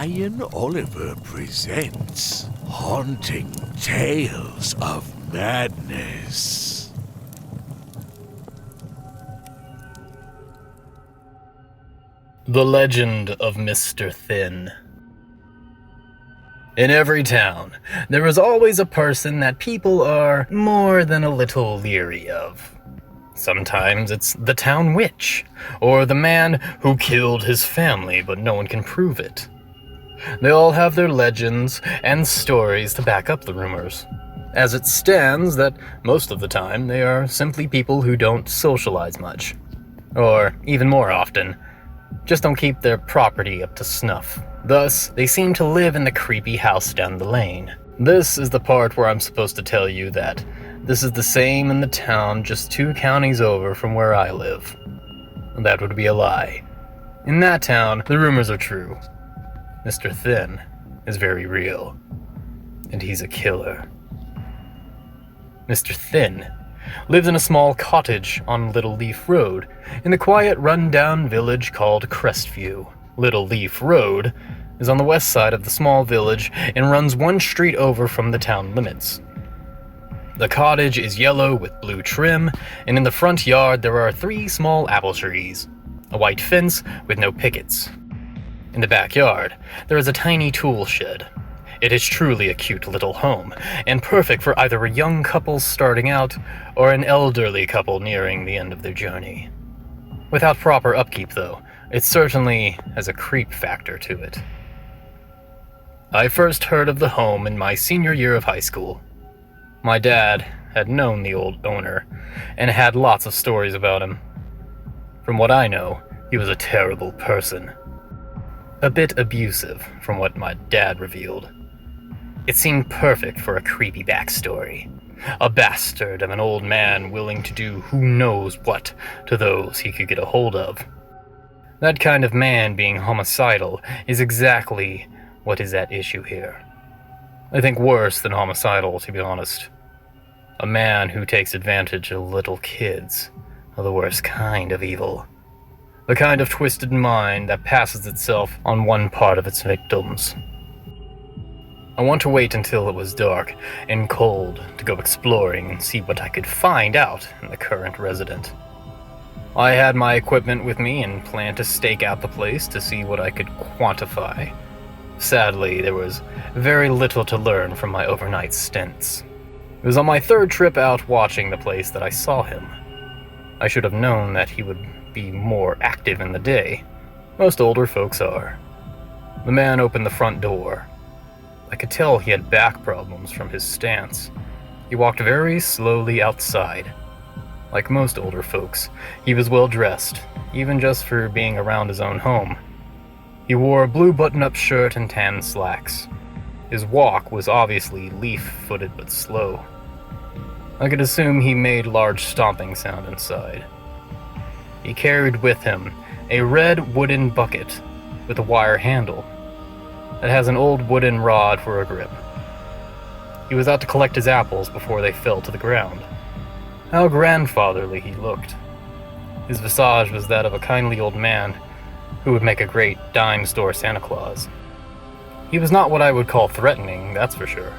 Ryan Oliver presents Haunting Tales of Madness. The Legend of Mr. Thin. In every town, there is always a person that people are more than a little leery of. Sometimes it's the town witch, or the man who killed his family but no one can prove it. They all have their legends and stories to back up the rumors. As it stands that most of the time they are simply people who don't socialize much. Or, even more often, just don't keep their property up to snuff. Thus, they seem to live in the creepy house down the lane. This is the part where I'm supposed to tell you that this is the same in the town just 2 counties over from where I live. That would be a lie. In that town, the rumors are true. Mr. Thin is very real. And he's a killer. Mr. Thin lives in a small cottage on Little Leaf Road, in the quiet, run-down village called Crestview. Little Leaf Road is on the west side of the small village and runs 1 street over from the town limits. The cottage is yellow with blue trim, and in the front yard there are 3 small apple trees, a white fence with no pickets. In the backyard, there is a tiny tool shed. It is truly a cute little home, and perfect for either a young couple starting out or an elderly couple nearing the end of their journey. Without proper upkeep, though, it certainly has a creep factor to it. I first heard of the home in my senior year of high school. My dad had known the old owner, and had lots of stories about him. From what I know, he was a terrible person. A bit abusive, from what my dad revealed. It seemed perfect for a creepy backstory. A bastard of an old man willing to do who knows what to those he could get a hold of. That kind of man being homicidal is exactly what is at issue here. I think worse than homicidal, to be honest. A man who takes advantage of little kids are the worst kind of evil. The kind of twisted mind that passes itself on one part of its victims. I want to wait until it was dark and cold to go exploring and see what I could find out in the current resident. I had my equipment with me and planned to stake out the place to see what I could quantify. Sadly, there was very little to learn from my overnight stints. It was on my 3rd trip out watching the place that I saw him. I should have known that he would be more active in the day. Most older folks are. The man opened the front door. I could tell he had back problems from his stance. He walked very slowly outside. Like most older folks, he was well dressed, even just for being around his own home. He wore a blue button-up shirt and tan slacks. His walk was obviously leaf-footed but slow. I could assume he made large stomping sound inside. He carried with him a red wooden bucket with a wire handle that has an old wooden rod for a grip. He was out to collect his apples before they fell to the ground. How grandfatherly he looked. His visage was that of a kindly old man who would make a great dime store Santa Claus. He was not what I would call threatening, that's for sure.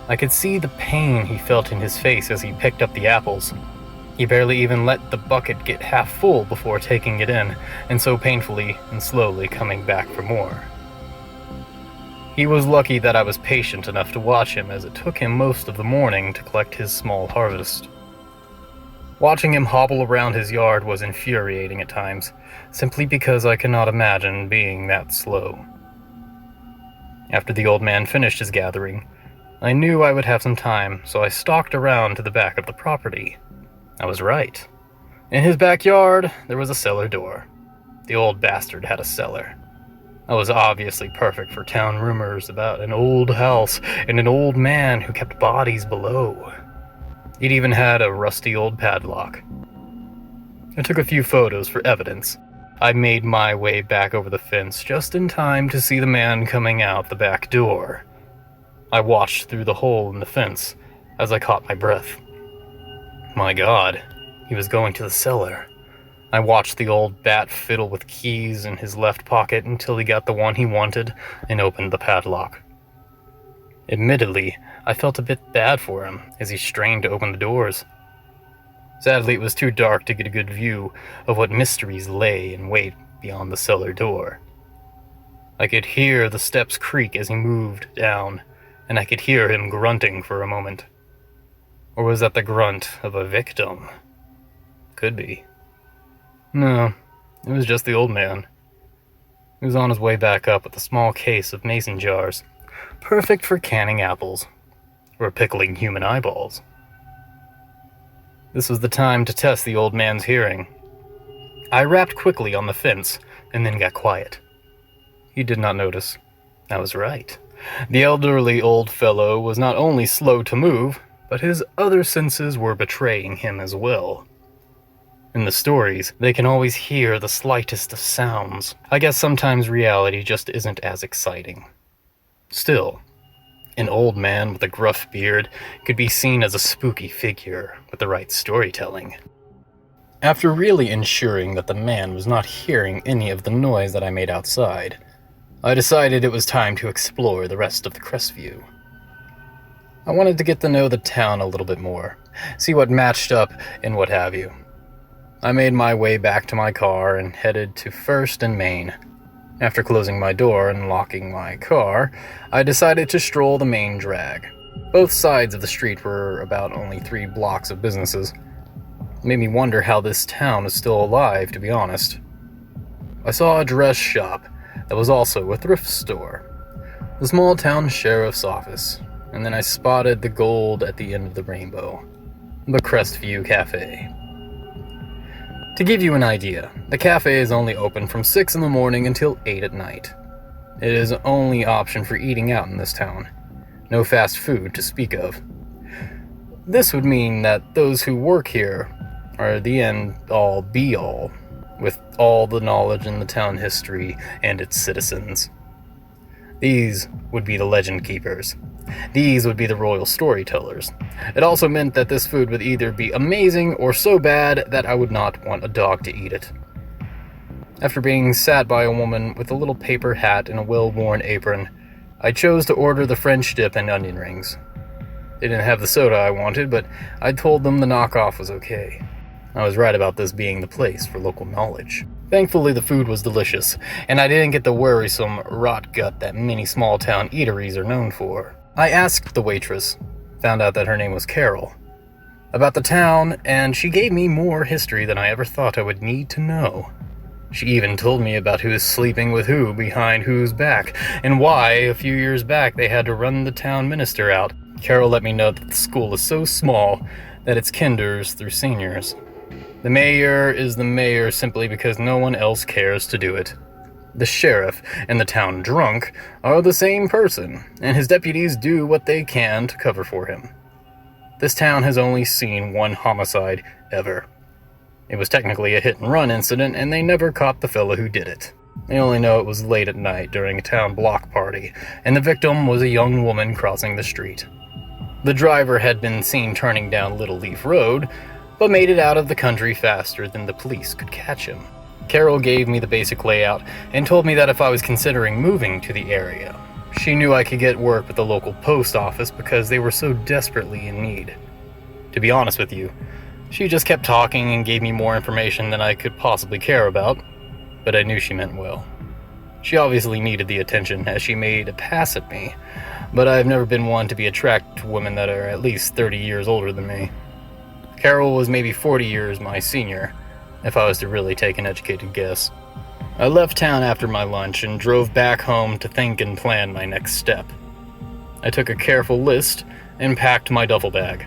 I could see the pain he felt in his face as he picked up the apples. He barely even let the bucket get half full before taking it in, and so painfully and slowly coming back for more. He was lucky that I was patient enough to watch him, as it took him most of the morning to collect his small harvest. Watching him hobble around his yard was infuriating at times, simply because I cannot imagine being that slow. After the old man finished his gathering, I knew I would have some time, so I stalked around to the back of the property. I was right. In his backyard, there was a cellar door. The old bastard had a cellar. That was obviously perfect for town rumors about an old house and an old man who kept bodies below. It even had a rusty old padlock. I took a few photos for evidence. I made my way back over the fence just in time to see the man coming out the back door. I watched through the hole in the fence as I caught my breath. My God, he was going to the cellar. I watched the old bat fiddle with keys in his left pocket until he got the one he wanted and opened the padlock. Admittedly, I felt a bit bad for him as he strained to open the doors. Sadly, it was too dark to get a good view of what mysteries lay in wait beyond the cellar door. I could hear the steps creak as he moved down, and I could hear him grunting for a moment. Or was that the grunt of a victim? Could be. No, it was just the old man. He was on his way back up with a small case of mason jars, perfect for canning apples, or pickling human eyeballs. This was the time to test the old man's hearing. I rapped quickly on the fence, and then got quiet. He did not notice. I was right. The elderly old fellow was not only slow to move, but his other senses were betraying him as well. In the stories, they can always hear the slightest of sounds. I guess sometimes reality just isn't as exciting. Still, an old man with a gruff beard could be seen as a spooky figure with the right storytelling. After really ensuring that the man was not hearing any of the noise that I made outside, I decided it was time to explore the rest of the Crestview. I wanted to get to know the town a little bit more, see what matched up and what have you. I made my way back to my car and headed to First and Main. After closing my door and locking my car, I decided to stroll the main drag. Both sides of the street were about only 3 blocks of businesses. It made me wonder how this town is still alive, to be honest. I saw a dress shop that was also a thrift store, the small town sheriff's office, and then I spotted the gold at the end of the rainbow, the Crestview Cafe. To give you an idea, the cafe is only open from 6 in the morning until 8 at night. It is the only option for eating out in this town. No fast food to speak of. This would mean that those who work here are the end-all be-all, with all the knowledge in the town history and its citizens. These would be the legend keepers. These would be the royal storytellers. It also meant that this food would either be amazing or so bad that I would not want a dog to eat it. After being sat by a woman with a little paper hat and a well-worn apron, I chose to order the French dip and onion rings. They didn't have the soda I wanted, but I told them the knockoff was okay. I was right about this being the place for local knowledge. Thankfully, the food was delicious, and I didn't get the worrisome rot gut that many small-town eateries are known for. I asked the waitress, found out that her name was Carol, about the town, and she gave me more history than I ever thought I would need to know. She even told me about who is sleeping with who behind whose back, and why, a few years back, they had to run the town minister out. Carol let me know that the school is so small that it's kinders through seniors. The mayor is the mayor simply because no one else cares to do it. The sheriff and the town drunk are the same person, and his deputies do what they can to cover for him. This town has only seen one homicide ever. It was technically a hit-and-run incident, and they never caught the fella who did it. They only know it was late at night during a town block party, and the victim was a young woman crossing the street. The driver had been seen turning down Little Leaf Road, but made it out of the country faster than the police could catch him. Carol gave me the basic layout and told me that if I was considering moving to the area, she knew I could get work with the local post office because they were so desperately in need. To be honest with you, she just kept talking and gave me more information than I could possibly care about, but I knew she meant well. She obviously needed the attention as she made a pass at me, but I've never been one to be attracted to women that are at least 30 years older than me. Carol was maybe 40 years my senior, if I was to really take an educated guess. I left town after my lunch and drove back home to think and plan my next step. I took a careful list and packed my duffel bag.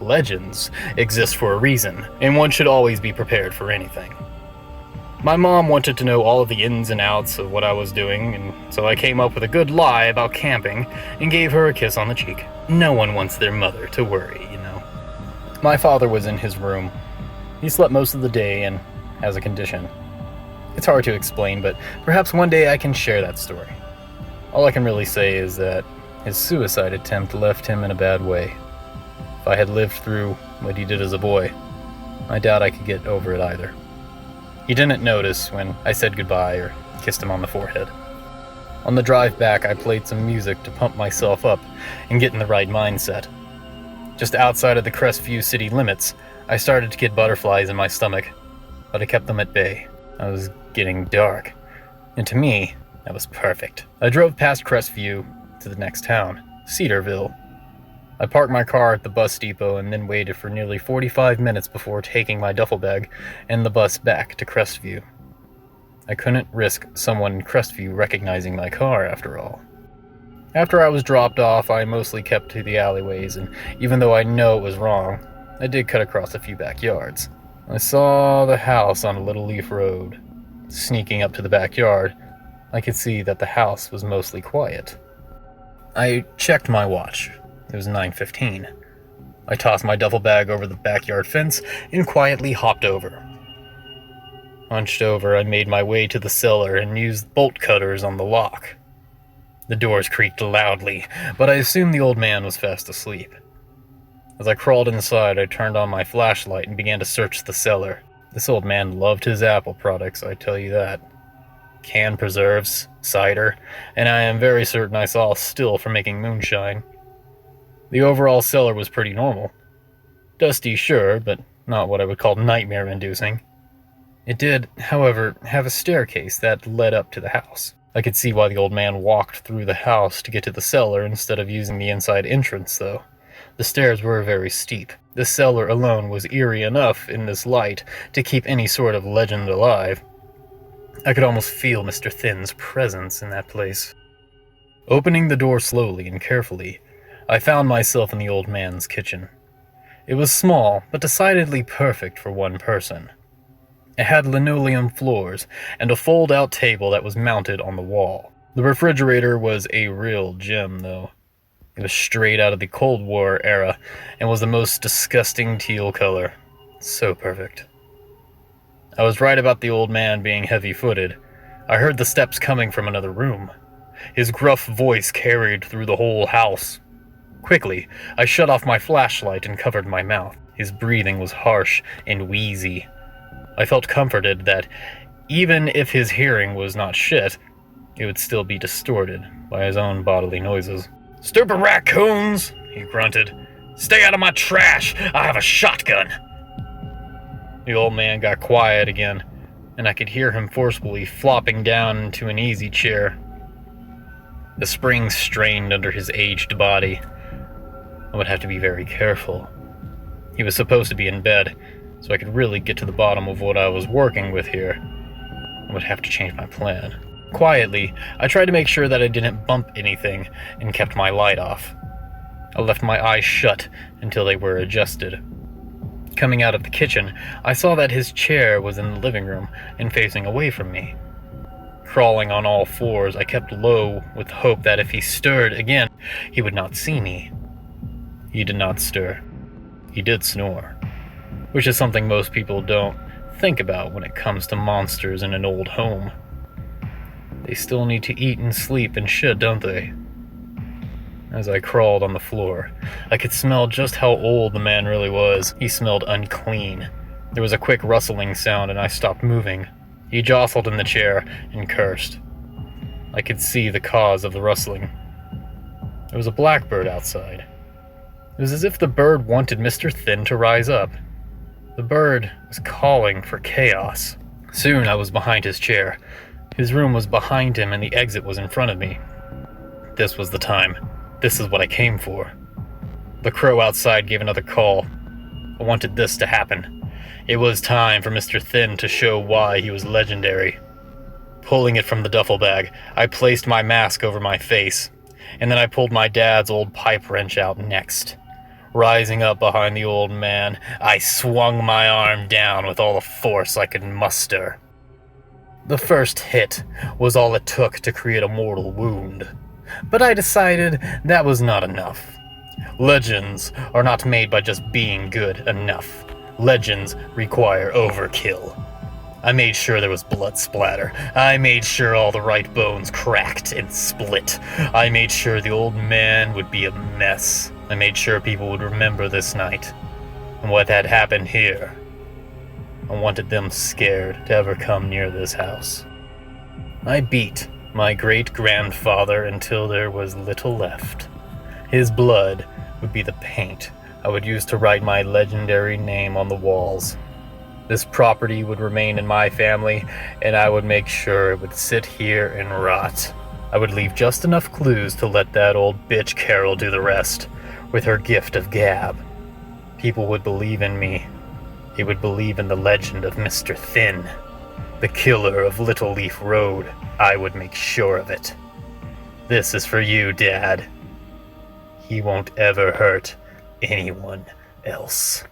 Legends exist for a reason, and one should always be prepared for anything. My mom wanted to know all of the ins and outs of what I was doing, and so I came up with a good lie about camping and gave her a kiss on the cheek. No one wants their mother to worry, you know. My father was in his room. He slept most of the day and has a condition. It's hard to explain, but perhaps one day I can share that story. All I can really say is that his suicide attempt left him in a bad way. If I had lived through what he did as a boy, I doubt I could get over it either. He didn't notice when I said goodbye or kissed him on the forehead. On the drive back, I played some music to pump myself up and get in the right mindset. Just outside of the Crestview city limits, I started to get butterflies in my stomach, but I kept them at bay. I was getting dark, and to me, that was perfect. I drove past Crestview to the next town, Cedarville. I parked my car at the bus depot and then waited for nearly 45 minutes before taking my duffel bag and the bus back to Crestview. I couldn't risk someone in Crestview recognizing my car, after all. After I was dropped off, I mostly kept to the alleyways, and even though I know it was wrong, I did cut across a few backyards. I saw the house on a Little Leaf Road. Sneaking up to the backyard, I could see that the house was mostly quiet. I checked my watch. It was 9:15. I tossed my duffel bag over the backyard fence and quietly hopped over. Hunched over, I made my way to the cellar and used bolt cutters on the lock. The doors creaked loudly, but I assumed the old man was fast asleep. As I crawled inside, I turned on my flashlight and began to search the cellar. This old man loved his apple products, I tell you that. Canned preserves, cider, and I am very certain I saw a still for making moonshine. The overall cellar was pretty normal. Dusty, sure, but not what I would call nightmare-inducing. It did, however, have a staircase that led up to the house. I could see why the old man walked through the house to get to the cellar instead of using the inside entrance, though. The stairs were very steep. The cellar alone was eerie enough in this light to keep any sort of legend alive. I could almost feel Mr. Thin's presence in that place. Opening the door slowly and carefully, I found myself in the old man's kitchen. It was small, but decidedly perfect for one person. It had linoleum floors and a fold-out table that was mounted on the wall. The refrigerator was a real gem, though. It was straight out of the Cold War era and was the most disgusting teal color. So perfect. I was right about the old man being heavy-footed. I heard the steps coming from another room. His gruff voice carried through the whole house. Quickly, I shut off my flashlight and covered my mouth. His breathing was harsh and wheezy. I felt comforted that, even if his hearing was not shit, it would still be distorted by his own bodily noises. "Stupid raccoons!" he grunted. "Stay out of my trash! I have a shotgun!" The old man got quiet again, and I could hear him forcefully flopping down into an easy chair. The springs strained under his aged body. I would have to be very careful. He was supposed to be in bed, so I could really get to the bottom of what I was working with here. I would have to change my plan. Quietly, I tried to make sure that I didn't bump anything and kept my light off. I left my eyes shut until they were adjusted. Coming out of the kitchen, I saw that his chair was in the living room and facing away from me. Crawling on all fours, I kept low with the hope that if he stirred again, he would not see me. He did not stir. He did snore, which is something most people don't think about when it comes to monsters in an old home. They still need to eat and sleep and shit, don't they? As I crawled on the floor, I could smell just how old the man really was. He smelled unclean. There was a quick rustling sound and I stopped moving. He jostled in the chair and cursed. I could see the cause of the rustling. There was a blackbird outside. It was as if the bird wanted Mr. Thin to rise up. The bird was calling for chaos. Soon I was behind his chair. His room was behind him and the exit was in front of me. This was the time. This is what I came for. The crow outside gave another call. I wanted this to happen. It was time for Mr. Thin to show why he was legendary. Pulling it from the duffel bag, I placed my mask over my face, and then I pulled my dad's old pipe wrench out next. Rising up behind the old man, I swung my arm down with all the force I could muster. The first hit was all it took to create a mortal wound, but I decided that was not enough. Legends are not made by just being good enough. Legends require overkill. I made sure there was blood splatter. I made sure all the right bones cracked and split. I made sure the old man would be a mess. I made sure people would remember this night and what had happened here. I wanted them scared to ever come near this house. I beat my great-grandfather until there was little left. His blood would be the paint I would use to write my legendary name on the walls. This property would remain in my family, and I would make sure it would sit here and rot. I would leave just enough clues to let that old bitch Carol do the rest, with her gift of gab. People would believe in me. They would believe in the legend of Mr. Thin, the killer of Little Leaf Road. I would make sure of it. This is for you, Dad. He won't ever hurt anyone else.